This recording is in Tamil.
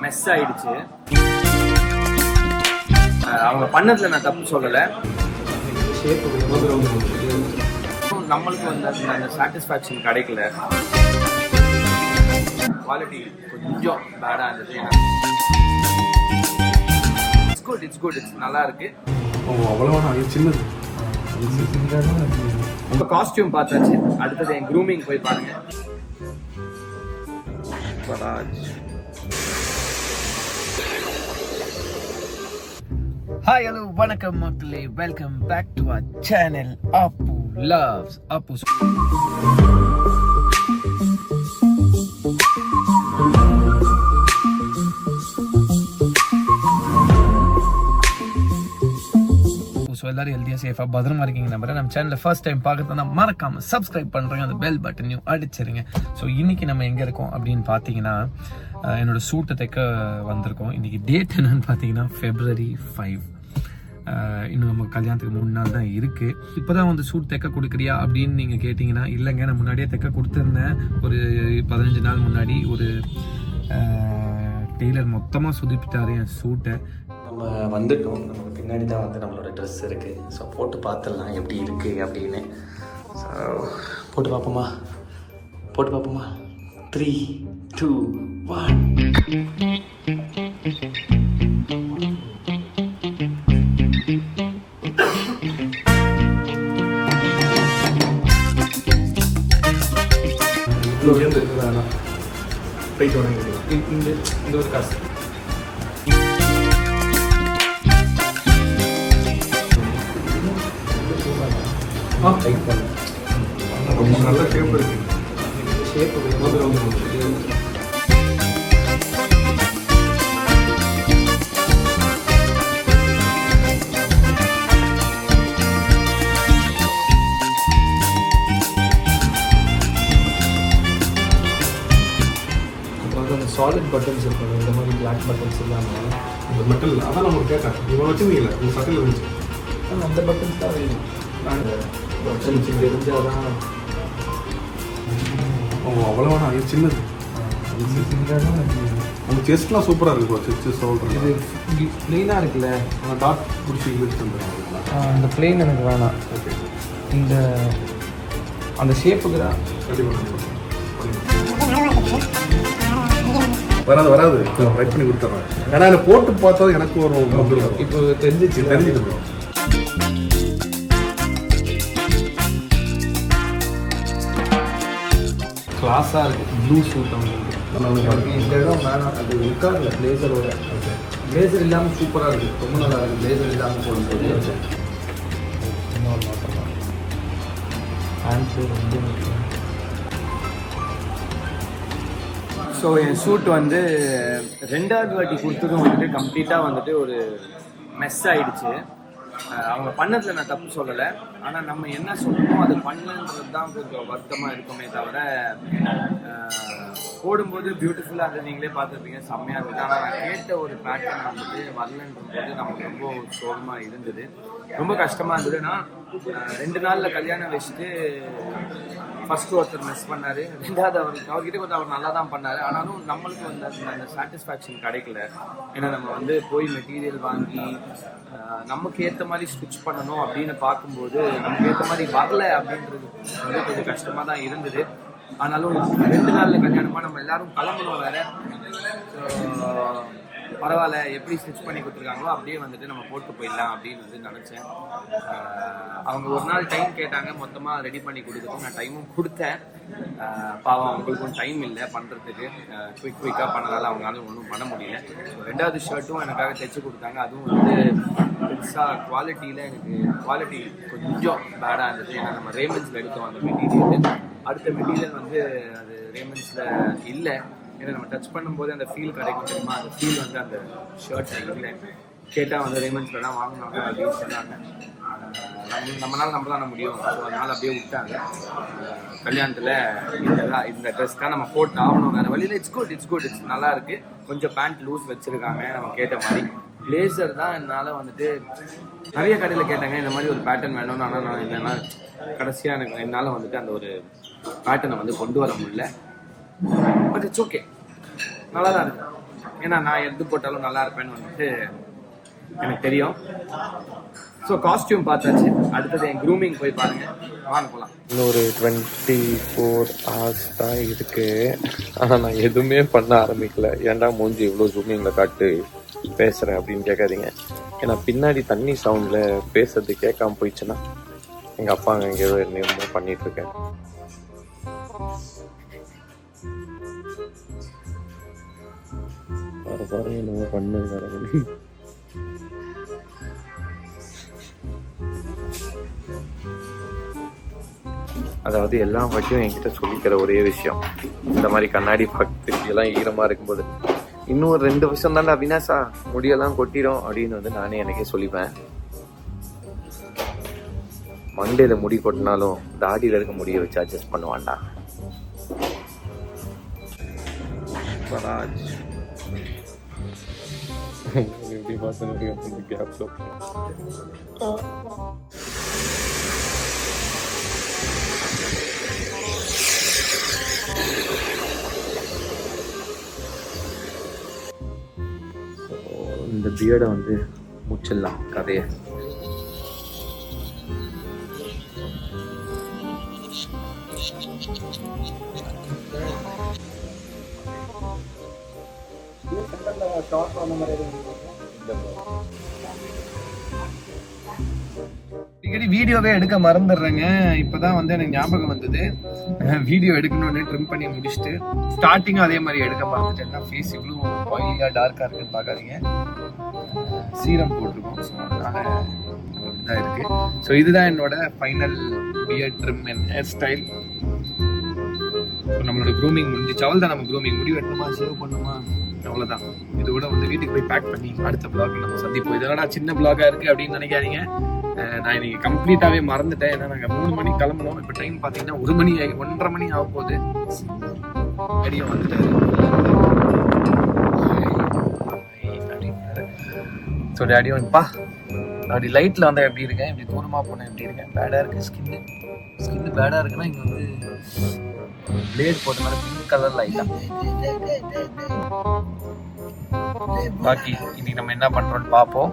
மெஸ் ஆயிடுச்சு. அவங்க பண்ணதுல நான் தப்பு சொல்லலை. நம்மளுக்கு வந்து அந்த சாட்டிஸ்ஃபேக்ஷன் கிடைக்கல. குவாலிட்டி கொஞ்சம் பேடாக இருந்தது. இட்ஸ் குட் நல்லா இருக்கு. சின்னது உங்க காஸ்டியூம் பார்த்தாச்சு. அடுத்தது என் க்ரூமிங் போய் பாருங்க. ஹாய் ஹலோ வணக்கம் மக்களே, welcome back to our channel Appu loves Appu. So எல்லாரும் ஹெல்த்தியாக சேஃபாக பத்திரமா இருக்கீங்க நம்புறேன். நம்ம சேனலில் ஃபர்ஸ்ட் டைம் பார்க்குறதுனா மறக்காமல் சப்ஸ்கிரைப் பண்ணுறேங்க, அந்த பெல் பட்டனையும் அடிச்சிருங்க. ஸோ இன்றைக்கி நம்ம எங்கே இருக்கோம் அப்படின்னு பார்த்தீங்கன்னா, என்னோடய சூட்டை தைக்க வந்திருக்கோம். இன்றைக்கி டேட் என்னன்னு பார்த்தீங்கன்னா February 5. இன்னும் நம்ம கல்யாணத்துக்கு 3 நாள் தான் இருக்குது. இப்போ தான் வந்து சூட் தைக்க கொடுக்குறியா அப்படின்னு நீங்கள் கேட்டிங்கன்னா, இல்லைங்க நான் முன்னாடியே தைக்க கொடுத்துருந்தேன். ஒரு 15 நாள் முன்னாடி ஒரு டெய்லர் மொத்தமாக சுதிப்பிட்டாரு என் சூட்டை. நம்ம வந்துட்டோம். நமக்கு பின்னாடி தான் வந்து நம்மளோட ட்ரெஸ் இருக்குது. ஸோ போட்டு பார்த்துடலாம் எப்படி இருக்குது அப்படின்னு. ஸோ போட்டு பார்ப்போமா 3, 2, 1. இந்த ஒரு காசு டைட் பண்ண ரொம்ப நல்ல ஷேப் இருக்கு. சாலிட் பட்டன்ஸ் இருக்கும். இந்த மாதிரி பிளாக் பட்டன்ஸ் இல்லாமல் இந்த மெட்டல் அதான் நம்ம கேட்டேன். இவங்க வச்சுருந்தீங்களா உங்கள் சட்டையில் இருந்துச்சு. அந்த பட்டன்ஸ் தான் வேணும். பட்டன்ஸ் இங்கே இருந்தால் தான் அவ்வளோவானா அது சின்னது. உங்கள் செஸ்ட்லாம் சூப்பராக இருக்குது. செஸ்ட் சொல்கிறேன். இது ப்ளெயினாக இருக்குல்ல, அந்த டாட் பிடிச்சி இழுத்து வந்துடுறாங்க. அந்த ப்ளெயின் எனக்கு வேணாம். ஓகே, இந்த அந்த ஷேப்புக்கு தான் கண்டிப்பாக வராது ரைட் பண்ணி கொடுத்துட்றேன். ஏன்னா அதை போட்டு பார்த்தா எனக்கு ஒரு இப்போ தெரிஞ்சுட்டு கிளாஸாக இருக்குது. ப்ளூ சூட் அவங்களுக்கு இந்த இடம் வேணாம். அது இருக்காதுல்ல பிளேசரோட. பிளேசர் இல்லாமல் சூப்பராக இருக்குது. ரொம்ப நல்லா இருக்குது. பிளேசர் இல்லாமல் போடும்போது இன்னொரு மாற்றம் தான். ஹேண்ட்ஸு ரொம்ப முக்கியம். ஸோ என் ஷூட் வந்து 2வது வாட்டி கொடுத்ததும் வந்துட்டு கம்ப்ளீட்டாக வந்துட்டு ஒரு மெஸ் ஆகிடுச்சு. அவங்க பண்ணதில் நான் தப்பு சொல்லலை. ஆனால் நம்ம என்ன சொல்லணுமோ அது பண்ணலன்றது தான் கொஞ்சம் வருத்தமாக இருக்குமே தவிர, போடும்போது பியூட்டிஃபுல்லாக இருந்தது. நீங்களே பார்த்துருப்பீங்க, செம்மையாக இருந்தது. ஆனால் நான் கேட்ட ஒரு பேட்டர்ன் வந்துட்டு வரலன்றது நமக்கு ரொம்ப சோகமாக இருந்தது. ரொம்ப கஷ்டமாக இருந்தது. நான் 2 நாளில் கல்யாணம் வச்சுட்டு ஃபஸ்ட்டு ஒருத்தர் மிஸ் பண்ணார். 2வது அவர்கிட்ட கொஞ்சம் அவர் நல்லா தான் பண்ணார். ஆனாலும் நம்மளுக்கு வந்து அந்த சாட்டிஸ்ஃபேக்ஷன் கிடைக்கல. ஏன்னா நம்ம வந்து போய் மெட்டீரியல் வாங்கி நமக்கு ஏற்ற மாதிரி ஸ்டிச் பண்ணணும் அப்படின்னு பார்க்கும்போது நமக்கு ஏற்ற மாதிரி வரல அப்படின்றது வந்து கொஞ்சம் கஷ்டமாக தான் இருந்தது. ஆனாலும் 2 நாளில் கல்யாணமாக நம்ம எல்லாரும் கிளம்பணும் வேறு. பரவாயில்ல, எப்படி ஸ்டிச் பண்ணி கொடுத்துருக்காங்களோ அப்படியே வந்துட்டு நம்ம போட்டு போயிடலாம் அப்படின்னு வந்து நினச்சேன். அவங்க ஒரு நாள் டைம் கேட்டாங்க மொத்தமாக ரெடி பண்ணி கொடுத்துட்டு. நான் டைமும் கொடுத்தேன். பாவம் அவங்களுக்கும் டைம் இல்லை பண்ணுறதுக்கு. குயிக்காக பண்ணதால் அவங்களால ஒன்றும் பண்ண முடியல. ஸோ 2வது ஷர்ட்டும் எனக்காக தைச்சி கொடுத்தாங்க. அதுவும் வந்து பெருசாக குவாலிட்டியில் எனக்கு குவாலிட்டி கொஞ்சம் பேடாக இருந்தது. ஏன்னா நம்ம ரேமன்ஸில் எடுத்தோம் அந்த மெட்டீரியல். அடுத்த மெட்டீரியல் வந்து அது ரேமன்ஸில் இல்லை. ஏன்னா நம்ம டச் பண்ணும்போது அந்த ஃபீல் கிடைக்கும் தெரியுமா, அந்த ஃபீல் வந்து அந்த ஷர்ட் இல்லை. கேட்டால் வந்து ரேமன்ஸ்லாம் வாங்கினாங்க அப்படின்னு சொன்னாங்க. நம்மளால நம்ம தான் முடியும். ஸோ அதனால் அப்படியே விட்டாங்க. கல்யாணத்தில் இந்த ட்ரெஸ் தான் நம்ம போட்டு ஆகணும், வேறு வழியில். இட்ஸ் குட் நல்லா இருக்குது. கொஞ்சம் பேண்ட் லூஸ் வச்சுருக்காங்க நம்ம கேட்ட மாதிரி. பிளேசர் தான் என்னால் வந்துட்டு நிறைய கடையில் கேட்டாங்க இந்த மாதிரி ஒரு பேட்டர்ன் வேணும்னு. ஆனால் நான் என்னென்னா கடைசியாக என்னால் வந்துட்டு அந்த ஒரு பேட்டர்னை வந்து கொண்டு வர முடியல. பட் இட்ஸ் ஓகே, நல்லா தான் இருக்குது. ஏன்னா நான் எது போட்டாலும் நல்லா இருப்பேன்னு வந்துட்டு எனக்கு தெரியும். ஸோ காஸ்டியூம் பார்த்தாச்சு, அடுத்தது என் க்ரூமிங் போய் பாருங்க, வாங்க போகலாம். இன்னொரு 24 hours தான் இருக்கு. ஆனால் நான் எதுவுமே பண்ண ஆரம்பிக்கல. ஏன்டா மூஞ்சி இவ்வளோ ஜூமிங்கில் காட்டு பேசுகிறேன் அப்படின்னு கேட்காதீங்க. ஏன்னா பின்னாடி தண்ணி சவுண்டில் பேசுறது கேட்காம போயிடுச்சுன்னா எங்கள் அப்பா அங்கே எங்கேயோ என்னமோ பண்ணிட்டு இருக்கேன். பாரு என்னமோ பண்ணு. அதாவது எல்லா வாட்டியும் என்கிட்ட சொல்லிக்கிற ஒரே விஷயம், இந்த மாதிரி கண்ணாடி பார்த்து எல்லாம் ஈரமா இருக்கும்போது இன்னும் ஒரு 2 வருஷம் தானே அவினாஷா முடியெல்லாம் கொட்டிடும் அப்படின்னு வந்து நானே எனக்கே சொல்லிப்பேன். மண்டேல முடி கொட்டினாலும் தாடியில இருக்க முடிய வச்சு அட்ஜஸ்ட் பண்ணுவான்டா. எப்படி பார்த்து கேப்ல இந்த பியர்டை வந்து முடிச்சிடலாம் கதையை. அடிக்கடி வீடியோவே எடுக்க மறந்துடுறேங்க. இப்பதான் வந்து எனக்கு ஞாபகம் வந்தது, வீடியோ எடுக்கணும்னு ட்ரிம் பண்ணி முடிச்சுட்டு ஸ்டார்டிங்கும் அதே மாதிரி எடுக்க மறந்துட்டேன்னா ஃபேஸ் இவ்வளோ ஆயிலியா டார்க்கா இருக்குன்னு பார்க்காதீங்க. சீரம் போட்டிருக்கோம், ஸோ அதனால இப்படிதான் இருக்கு. ஸோ இதுதான் என்னோட final beard trim and hair style. நம்மளோட க்ரூமிங் முடிஞ்சிச்சு. அவள் தான் நம்ம க்ரூமிங் முடி வெட்டணுமா சேவ் பண்ணுமா அவ்வளோதான். இதோட வந்து வீட்டுக்கு போய் பேக் பண்ணி அடுத்த பிளாக் நம்ம சந்திப்போம். இதோட சின்ன பிளாகா இருக்கு அப்படின்னு நினைக்காதீங்க. நான் இன்னைக்கு கம்ப்ளீட்டாவே மறந்துட்டேன். ஏன்னா நாங்கள் 3 மணிக்கு கிளம்பணும். இப்போ டைம் பார்த்தீங்கன்னா 1 மணி 1:30 மணி ஆக போகுது. வெளியும் வந்துட்டாரு. ஸோ டேடியும்ப்பா அப்படி லைட்டில் வந்தால் எப்படி இருக்கேன், இப்படி தூரமாக போனேன் எப்படி இருக்கேன், பேடாக இருக்குது ஸ்கின்னு பேடாக இருக்குன்னா இங்கே வந்து பிளேட் போட்டனால பிங்க் கலர் லைட்டா. பாக்கி இன்னைக்கு நம்ம என்ன பண்றோம்னு பார்ப்போம்.